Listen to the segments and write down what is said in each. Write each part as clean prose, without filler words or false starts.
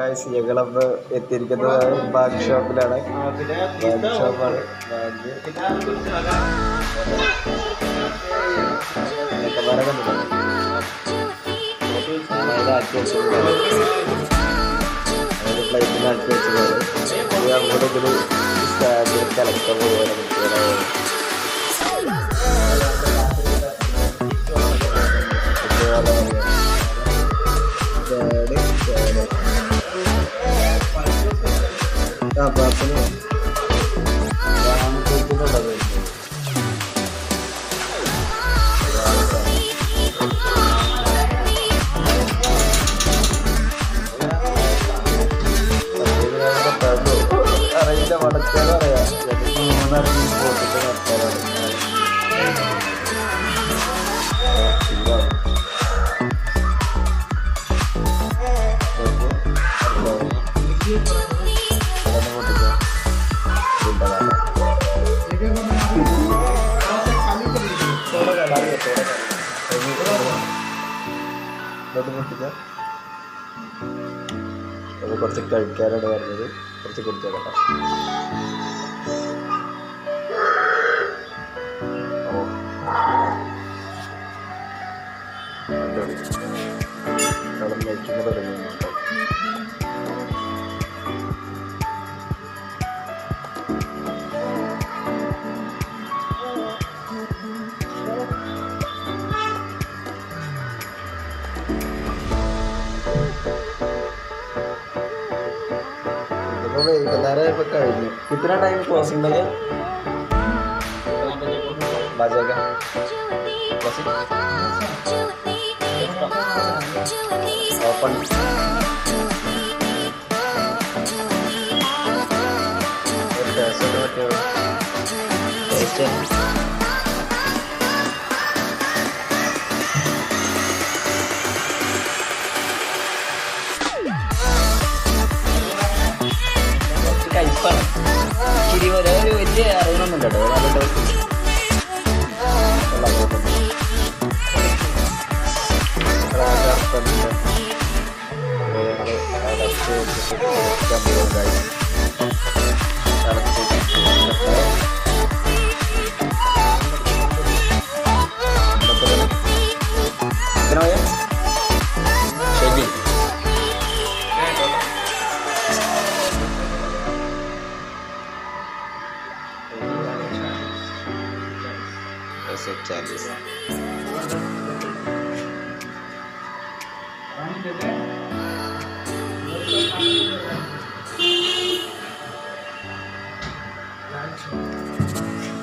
Guys ഞങ്ങളപ്പോൾ എത്തിയിരിക്കുന്നത് bag ഷോപ്പിലാണ്. Bag ഷോപ്പാണ്. Bag കണ്ടിട്ടുണ്ട്. ആക്കി വെച്ചിട്ടുണ്ട്. അതായത് ഫ്ലൈറ്റിന് ആക്കി വെച്ചതാണ്. അങ്ങോട്ട് ഇതിൽ സ്റ്റാൻഡിൽ കലക്ടർ പോവുകയാണ് കുട്ടികളെ. പാർസല് രാമകൂട്ടുന്നുള്ളത് അറിയില്ല. വടക്കാനും അറിയാം. 3 പോട്ടിട്ട് നടത്താനാണ്. അത് കുറച്ച് കഴിക്കാനാണ് പറഞ്ഞത്. കുറച്ച് കുടിച്ചാൽ കേട്ടോ. മേക്കിങ് തുടങ്ങിയിട്ടുണ്ട്. वैकुंठा इപ്പൊ കഴിഞ്ഞു. कितना टाइम क्रॉसिंग में है बजेगा क्रॉसिंग ओपन ऐसे ഇച്ചിരി ഒരു വലിയ അറിവൊന്നും കേട്ടോ.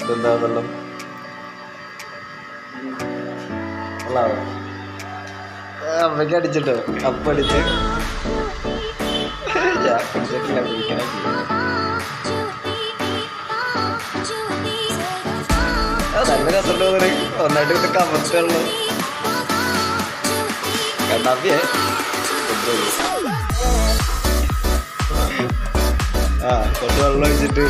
ഇതെന്താ വെള്ളം അമ്മയ്ക്ക് അടിച്ചിട്ടോ? അപ്പം അടിച്ച് ഞാൻ പിടിച്ചിട്ടില്ല. കുടിക്കാനാ നല്ല രസമുണ്ടോ? ഒന്നായിട്ട് കിട്ടും കമർത്തുള്ളൂ. കണ്ണാപ്പിയേ കുറച്ച് വെള്ളം ഒഴിച്ചിട്ട്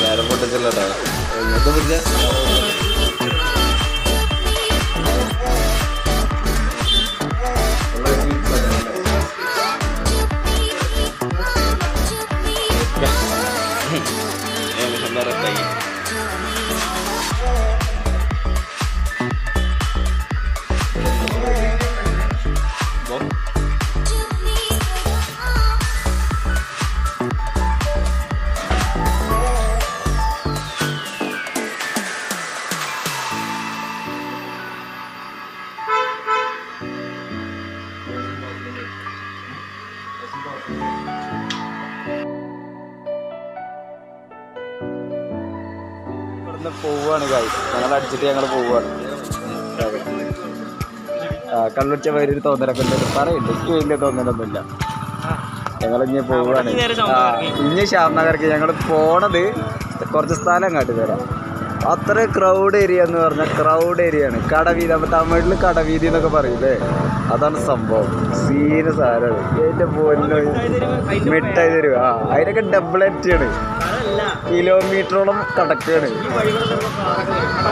നേരം പൊട്ടിച്ചില്ലട്ടോ. എങ്ങനത്തെ പിടിച്ച പോവാണ്. ഞങ്ങൾ അടിച്ചിട്ട് ഞങ്ങൾ പോവാണ്. കള്ളുടിച്ച വരും തോന്നലൊക്കെ ഉണ്ട്. പറയുന്നുണ്ട്. എനിക്ക് വലിയ തോന്നലൊന്നുമില്ല. ഞങ്ങളിഞ്ഞ് പോവാണ്. ഇനി ശ്യാംനഗർക്ക് ഞങ്ങൾ പോണത് കുറച്ച് സ്ഥലം കാട്ടി തരാം. അത്ര ക്രൗഡ് ഏരിയ എന്ന് പറഞ്ഞാൽ ക്രൗഡ് ഏരിയയാണ്. കടവീതി, നമ്മൾ തമിഴിൽ കടവീതി എന്നൊക്കെ പറയില്ലേ, അതാണ് സംഭവം. സീരിയസ് ആരാണ് എൻ്റെ പോലും മിഠായി തരും. അതിനൊക്കെ ഡബിൾ എറ്റിയാണ്. കിലോമീറ്ററോളം കടക്കാണ്.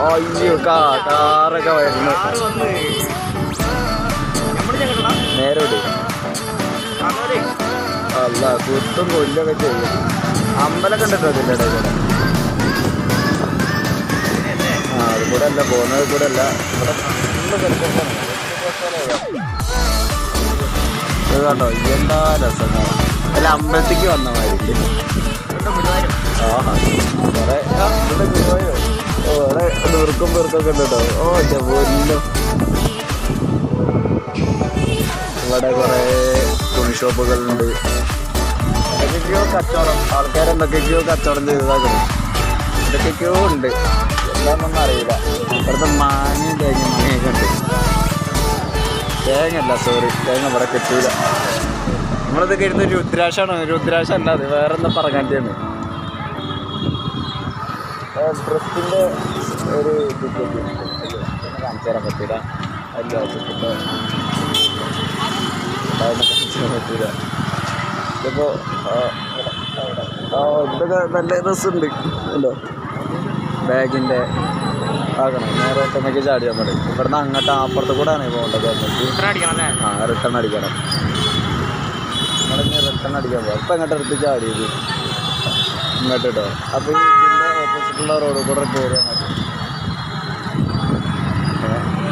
അയ്യോ കാറൊക്കെ വരുന്നു. നേരെ അല്ല കുത്തും കൊല്ലൊക്കെ ചെയ്യും. അമ്പലമൊക്കെ ഉണ്ടല്ലോ അതിൻ്റെ ഇടയിൽ. അത് കൂടെ അല്ല പോകുന്നത് കൂടെ അല്ല. ഇത് കണ്ടോ എന്താ രസം. അല്ല അമ്പലത്തേക്ക് വന്ന മാതിരി. കുറെ ഇവിടെ നുറുക്കും പെറുക്കൊക്കെ ഉണ്ട് കേട്ടോ. പൊന്നും. ഇവിടെ കുറെ തുണി ഷോപ്പുകളുണ്ട്. എന്തൊക്കെയോ കച്ചവടം. ആൾക്കാരെന്തൊക്കെയോ കച്ചവടം ചെയ്തതാക്കണം. എന്തൊക്കെയോ ഉണ്ട്. എന്താണെന്നൊന്നും അറിയില്ല. ഇവിടുത്തെ മാങ്ങയും മാങ്ങയൊക്കെ ഉണ്ട്. തേങ്ങ അല്ല, സോറി, തേങ്ങ ഇവിടെ കിട്ടൂല. നമ്മളിതൊക്കെ ഇരുന്ന് രുദ്രാക്ഷാണ്. രുദ്രാക്ഷ അല്ല, അത് വേറെ എന്താ പറങ്ങാണ്ടിയാണ്. ഡ്രസ്സിൻ്റെ ഒരു കാണിച്ചു തരാൻ പറ്റില്ല. അല്ല കാണിച്ചു തരാൻ പറ്റില്ല. ഇതിപ്പോൾ ഇതൊക്കെ നല്ല രസമുണ്ട്. ഉണ്ടോ ബാഗിൻ്റെ ആക്കണം. നേരെ ഒട്ടൊന്നൊക്കെ ചാടിയാൽ മതി. ഇവിടുന്ന് അങ്ങോട്ട് അപ്പുറത്ത് കൂടെ ആണ് പോകേണ്ടത്. റിട്ടേൺ അടിക്കണം. നമ്മളിങ്ങനെ റിട്ടേൺ അടിക്കാൻ പോകാം. ഇപ്പം എങ്ങോട്ട് എടുത്ത് ചാടിയത് ഇങ്ങോട്ട് കേട്ടോ. അപ്പോൾ ഇതിൻ്റെ ഓപ്പോസിറ്റുള്ള റോഡ് കൂടെ കയറിയാൽ മതി.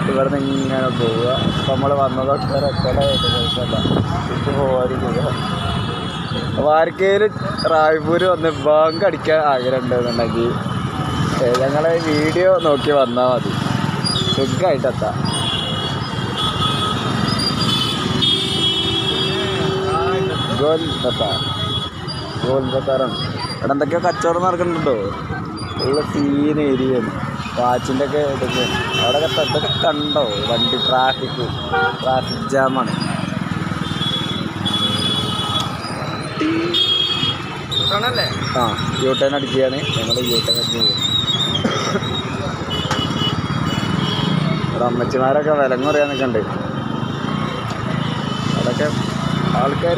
ഇവിടുന്ന് ഇങ്ങനെ പോവുക. അപ്പം നമ്മൾ വന്നതൊക്കെ റെക്കോർഡായിട്ട് കുഴപ്പമില്ല. തിരിച്ച് പോകാതിരിക്കുക. അപ്പോൾ ആർക്കെങ്കിലും റായ്പൂര് വന്ന് ബാങ്ക് അടിക്കാൻ ആഗ്രഹം ഉണ്ടെന്നുണ്ടെങ്കിൽ ഞങ്ങളെ വീഡിയോ നോക്കി വന്നാൽ മതി. സുഖമായിട്ടെത്താം. ഗോൽബത്താറാണ്. ഇവിടെ എന്തൊക്കെയോ കച്ചവടം നടക്കുന്നുണ്ടോ. ഉള്ള സീൻ ഏരിയയാണ്. വാച്ചിൻ്റെ ഒക്കെ ഇതൊക്കെ അവിടെ ഇതൊക്കെ കണ്ടോ. വണ്ടി ട്രാഫിക് ജാമാണ്. യൂട്ടേൺ അടിക്കുകയാണ്. ഞങ്ങൾ യൂട്ടേൺ അടിച്ച് പോകും. ഇവിടെ അമ്മച്ചിമാരൊക്കെ വിലങ്ങ പറയാനൊക്കെ ഉണ്ട്. അതൊക്കെ ആൾക്കാർ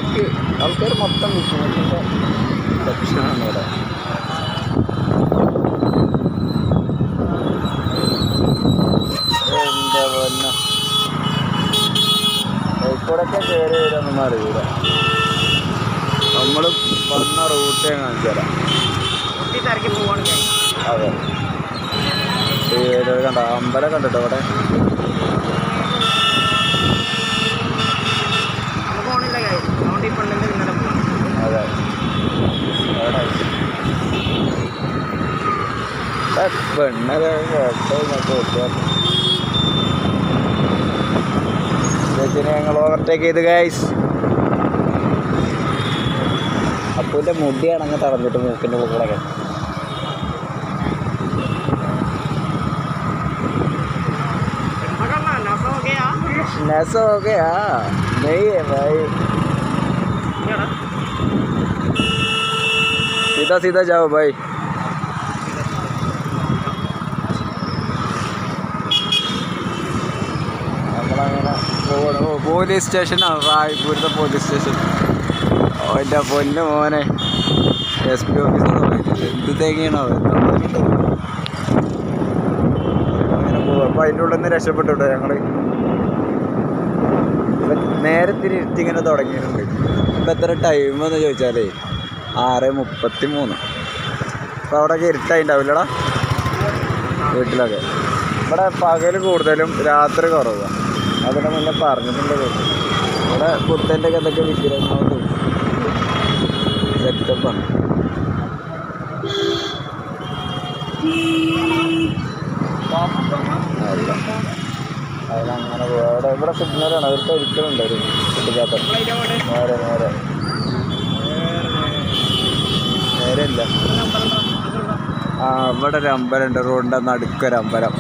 മൊത്തം ബിസിനസിൻ്റെ സെക്ഷനാണ് ഇവിടെ. എന്താ പൊന്നെ, കോഴിക്കോടൊക്കെ കയറി വരുമെന്നൊന്നും അറിയില്ല. നമ്മൾ വന്ന റൂട്ട് ഞാൻ കാണിച്ചു തരാം. അതെ, കണ്ട അമ്പലം കണ്ടിട്ടോ ഇവിടെ. അതെ, പെണ്ണൊക്കെ ചേച്ചിനെ ഞങ്ങൾ ഓവർടേക്ക് ചെയ്ത് ഗൈസ്. അപ്പൂൻ്റെ മുടിയാണ് അങ്ങ് തടഞ്ഞിട്ട് മൂക്കിൻ്റെ ഉള്ളിലൊക്കെ. नैसा हो गया नहीं है भाई. सीधा सीधा जाओ भाई. നമ്മളങ്ങനെ പോകണം. പോലീസ് സ്റ്റേഷനാണ് റായ്പൂരത്തെ പോലീസ് സ്റ്റേഷൻ. എൻ്റെ പൊന്നു മോനെ, SP ഓഫീസ് എന്ത് തേങ്ങയാണോ അങ്ങനെ പോവുക. അപ്പോൾ അതിൻ്റെ ഉള്ളിൽ നിന്ന് രക്ഷപ്പെട്ടു കേട്ടോ ഞങ്ങൾ. നേരെ തിരിച്ചിങ്ങനെ തുടങ്ങിയിട്ടുണ്ട്. ഇപ്പം എത്ര ടൈം എന്ന് ചോദിച്ചാൽ 6:33. അപ്പോൾ അവിടെയൊക്കെ ഇരുട്ടായിട്ടുണ്ടാവില്ലടാ വീട്ടിലൊക്കെ. ഇവിടെ പകൽ കൂടുതലും രാത്രി കുറവാണ്. അതിനെ മുന്നേ പറഞ്ഞിട്ടുണ്ട്. ഇവിടെ ബുദ്ധൻ്റെ ഒക്കെ എന്തൊക്കെ വിഗ്രഹങ്ങളും സെറ്റപ്പാണ്. അല്ല അതിനങ്ങനെ പോവാം. ഇവിടെ സിഗ്നലാണ്. അവർക്ക് ഒരിക്കലുണ്ട് ഒരു കുട്ടിക്കാത്ത. നേരെ ഇല്ല. ഇവിടെ ഒരു അമ്പലമുണ്ട്. റോഡിൻ്റെ നടുക്കൊരമ്പലം.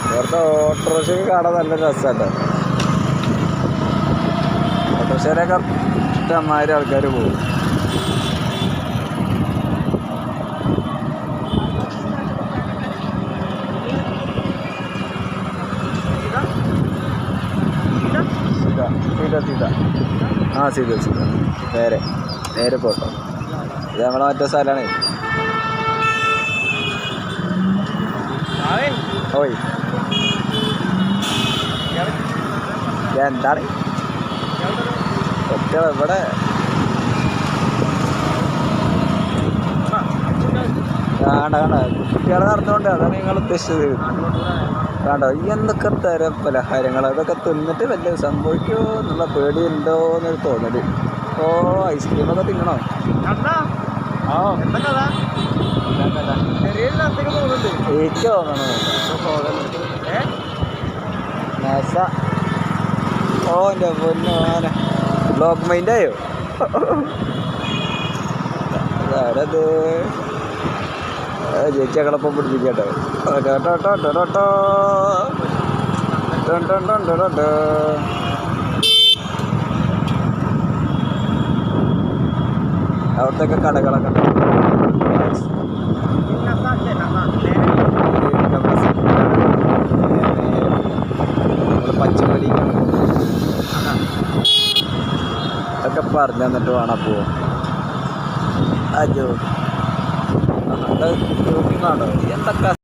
ഇവിടുത്തെ ഓട്ടോറിക്ഷയ്ക്ക് കാണാൻ നല്ല രസമല്ലേ. ഓട്ടോറിക്ഷയിലൊക്കെ ഇഷ്ടംമാതിരി ആൾക്കാർ പോകും. सीधा सीधा ആ ചെയ്തു വെച്ചിട്ട് നേരെ നേരെ പോട്ടോ. ഇത് നമ്മളെ മറ്റേ സ്ഥലമാണ്. ഓയ് എന്താണ് കുട്ടികൾ ഇവിടെ കണ്ട കുട്ടികളെ നടന്നുകൊണ്ട് അതാണ് ഞങ്ങൾ ഉദ്ദേശിച്ചത്. കണ്ടോ എന്തൊക്കെ തരം പലഹാരങ്ങൾ അതൊക്കെ തിന്നിട്ട് വലിയ സംഭവിക്കുമോ എന്നുള്ള പേടിയുണ്ടോ എന്നൊരു തോന്നല്. ഓ ഐസ്ക്രീമൊക്കെ തിന്നണോ? എനിക്ക് തോന്നണോ ഓ എൻ്റെ പൊന്നു ആന ബ്ലോക്ക് മൈൻഡായോ? ആരത് ചേച്ചി ഞങ്ങളൊപ്പം പിടിപ്പിക്കട്ടോ. അവിടത്തൊക്കെ കടകളൊക്കെ പച്ചക്കറി ഒക്കെ പറഞ്ഞു തന്നിട്ട് വേണം പോവാ. അജോ ാണോ എന്തൊക്കെ